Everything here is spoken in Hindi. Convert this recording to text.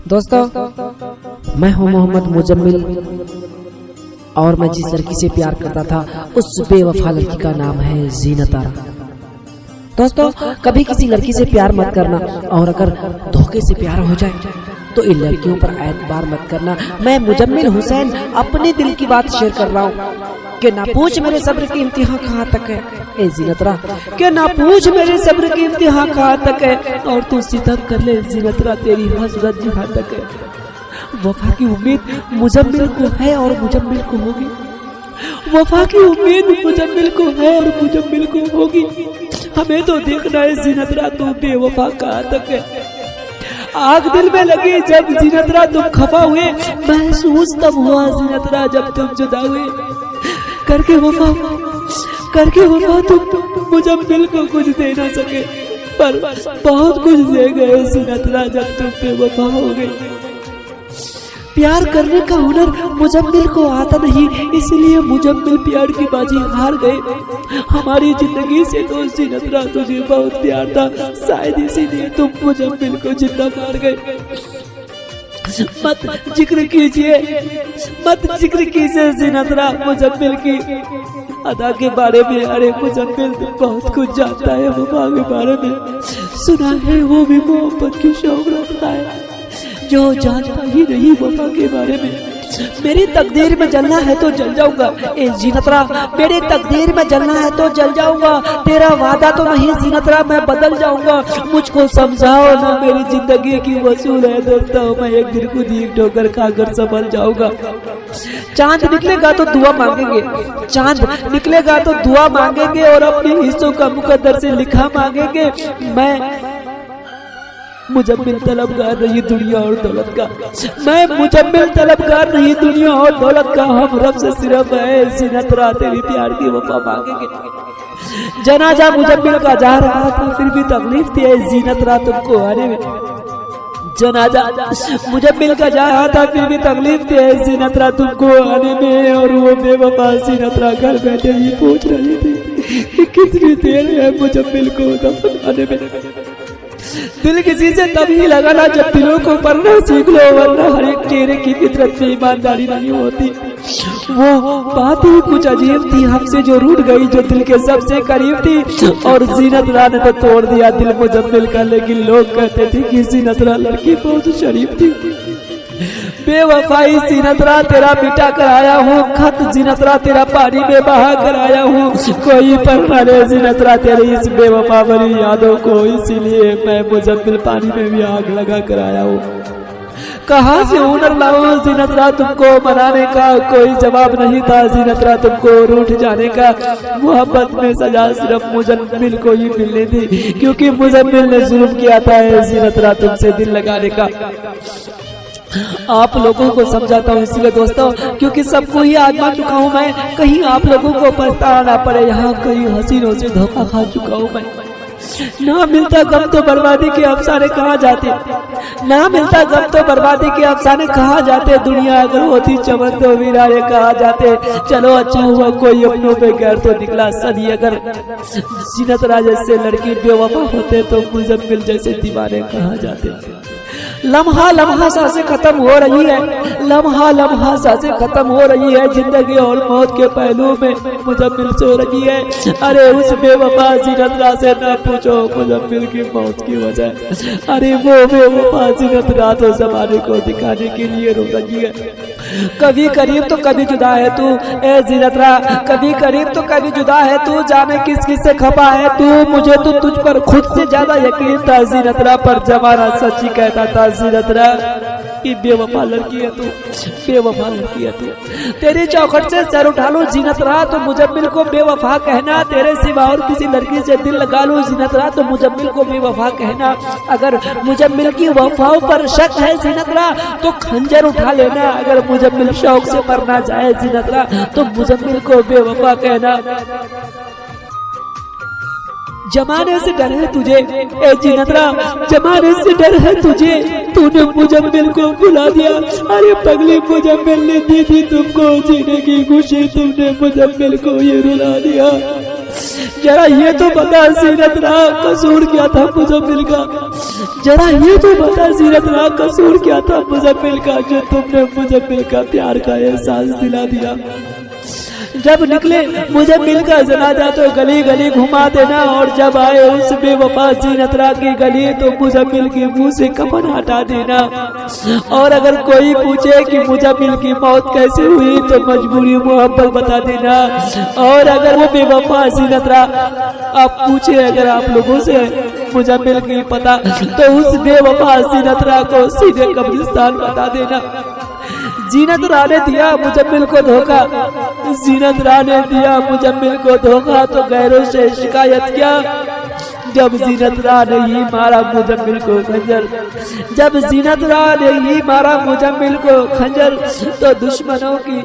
दोस्तों, मैं हूं मोहम्मद मुजम्मिल और मैं जिस लड़की से प्यार करता था उस बेवफा लड़की का नाम है जीनत आरा। दोस्तों, कभी किसी लड़की से प्यार मत करना और अगर धोखे से प्यार हो जाए तो इन लड़कियों पर एतबार मत करना। मैं मुजम्मिल हुसैन अपने दिल की बात शेयर कर रहा हूँ कि ना पूछ मेरे सब्र की इंतहा कहाँ तक है ए जीनतरा, कि ना पूछ मेरे सब्र की इंतहा कहाँ तक है और तू सितम कर ले जीनतरा, तेरी हसरत जहाँ तक है। वफा की उम्मीद मुजम्मिल को है और मुजम्मिल को होगी, वफा की उम्मीद मुजम्मिल को है और मुजम्मिल को होगी। हमें तो देखना है जीनतरा तू बेवफा कहाँ तक है। आग दिल में लगी जब जीनतरा तुम खफा हुए, महसूस तब हुआ जीनतरा जब तुम जुदा हुए। करके वफा तुम मुजम्मिल को कुछ दे ना सके, पर बहुत कुछ दे गए जीनतरा जब तुम बेवफा हो गई। प्यार करने का हुनर मुजम्मिल को आता नहीं, इसलिए मुजम्मिल प्यार की बाजी हार गए। हमारी जिंदगी से तो जीनतरा तुझे बहुत प्यार था, शायद इसीलिए तुम मुजम्मिल को जिंदा मार गए। मत जिक्र कीजिए जीनतरा मुजम्मिल की अदा के बारे में। अरे मुजम्मिल तो बहुत कुछ जानता है वफा के बारे में, सुना है वो भी मोहब्बत की शौक रखता है जो जानता ही नहीं वफा के बारे में। मेरी तकदीर में जलना है तो जल जाऊंगा ए जीनतरा, मेरी तकदीर में जलना है तो जल जाऊंगा। तेरा वादा तो नहीं जीनतरा, मैं बदल जाऊंगा। मुझको समझाओ ना, मेरी जिंदगी की वसूल है दोस्तों, मैं एक दिन खुद ही ठोकर खाकर संभल जाऊंगा। चांद निकलेगा तो दुआ मांगेंगे, चांद निकलेगा तो दुआ मांगेंगे और अपने हिस्सों का मुकद्दर से लिखा मांगेंगे। मैं मुजम्मिल तलबगार नहीं दुनिया और दौलत का, मैं मुजम्मिल तलबगार नहीं दुनिया और दौलत का। हम रब से सिर्फ है जीनतरा तेरी प्यार की वफा मांगेंगे। जनाजा मुजम्मिल का जा रहा था फिर भी तकलीफ थी जीनतरा तुमको आने में। जनाजा मुजम्मिल का जा रहा था फिर भी तकलीफ थी जीनतरा तुमको आने में। और वो बेवफा जीनतरा घर बैठे ही पूछ रही थी कि कितनी देर है मुजम्मिल को दफन आने में। दिल किसी से तभी लगाना जब दिलों को पढ़ना सीख लो, वरना हर एक चेहरे की फितरत में ईमानदारी नहीं होती। वो बात ही कुछ अजीब थी हमसे जो रूठ गई, जो दिल के सबसे करीब थी। और जीनतरा ने तो तोड़ दिया दिल मुजम्मिल का, लेकिन लोग कहते थे कि जीनतरा लड़की बहुत शरीफ थी। बेवफाई जीनतरा तेरा मिटा कर आया हूँ, खत जीनतरा तेरा पानी में बहा कर आया हूँ। कोई पर न ले जीनतरा तेरी इस बेवफा भरी यादों को, इसीलिए मैं मुजम्मिल पानी में भी आग लगा कर आया हूँ। कहाँ से हुनर लाऊं जीनतरा तुमको मनाने का, कोई जवाब नहीं था जीनतरा तुमको रूठ जाने का। मोहब्बत में सजा सिर्फ मुजम्मिल को ही मिलनी थी, क्योंकि मुजम्मिल ने जुल्म किया था जीनतरा तुमसे दिल लगाने का। आप लोगों को समझाता हूँ इसलिए दोस्तों, क्योंकि सबको ही आजमा चुका हूँ मैं, कहीं आप लोगों को पछताना ना पड़े। यहाँ कई हसीनों से धोखा खा चुका हूँ मैं। ना मिलता गम तो बर्बादी के अफसाने कहाँ जाते, ना मिलता गम तो बर्बादी के अफसाने कहाँ जाते। दुनिया अगर होती चमन तो वीराने कहाँ जाते। चलो अच्छा हुआ कोई अपनों पे गैर तो निकला सदी। अगर जीनतरा जैसे लड़की बेवफा होते तो मुजम्मिल जैसे दीवाने कहाँ जाते। लम्हा लम्हा सांसें खत्म हो रही है, लम्हा लम्हा सांसें खत्म हो रही है। जिंदगी और मौत के पहलू में मुजम्मिल सो रही है। अरे उस बेवफा जीनतरा से न पूछो मुजम्मिल की मौत की वजह। अरे वो बेवफा जीनतरा तो ज़माने को दिखाने के लिए रो रही है। कभी करीब तो कभी जुदा है तू ए जीनतरा, कभी करीब तो कभी जुदा है तू। जाने किस किस से खपा है तू, मुझे तो तुझ पर खुद से ज्यादा यकीन था जीनतरा, पर जमाना सच ही कहता था जीनतरा कि बेवफा लड़की है तू, बेवफा लड़की है तू। तेरी चौखट से सर उठा लूं जीनतरा तो मुजम्मिल को बेवफा कहना। तेरे सिवा और किसी लड़की से दिल लगा लूं जीनतरा तो मुजम्मिल को बेवफा कहना। अगर मुजम्मिल की वफाओं पर शक है जीनतरा तो खंजर उठा लेना। अगर मुजम्मिल शौक से मरना चाहे जीनतरा तो मुजम्मिल को बेवफा कहना। जमाने से डर है तुझे ए जीनतरा, जमाने से डर है तुझे, तूने मुजम्मिल को भुला दिया। अरे पगली मुजम्मिल ने दी थी तुमको जीने की खुशी, तुमने मुजम्मिल को ये रुला दिया। जरा ये तो बता जीनतरा कसूर क्या था मुजम्मिल का, जरा ये तो बता जीनत राग कसूर क्या था मुजम्मिल का, जो तुमने मुजम्मिल का प्यार का एहसास दिला दिया। जब निकले मुजम्मिल का जनाजा तो गली गली घुमा देना, और जब आए उस बेवफा जीनत राग की गली तो मुजम्मिल के मुंह से कफन हटा देना। और अगर कोई पूछे कि मुजम्मिल की मौत कैसे हुई तो मजबूरी मोहब्बत बता देना। और अगर वो बेवफा जीनत राग आप पूछे अगर आप लोगों से मुजम्मिल की पता तो उस बेवफा जीनत राग को सीधे कब्रिस्तान बता देना। जीनत राह ने दिया मुजम्मिल को धोखा, जीनत राह ने दिया मुजम्मिल को धोखा तो गैरों से शिकायत किया। जब जीनत राह ने ही मारा मुजम्मिल को खंजर, जब जीनत राह ने ही मारा मुजम्मिल को खंजर तो दुश्मनों की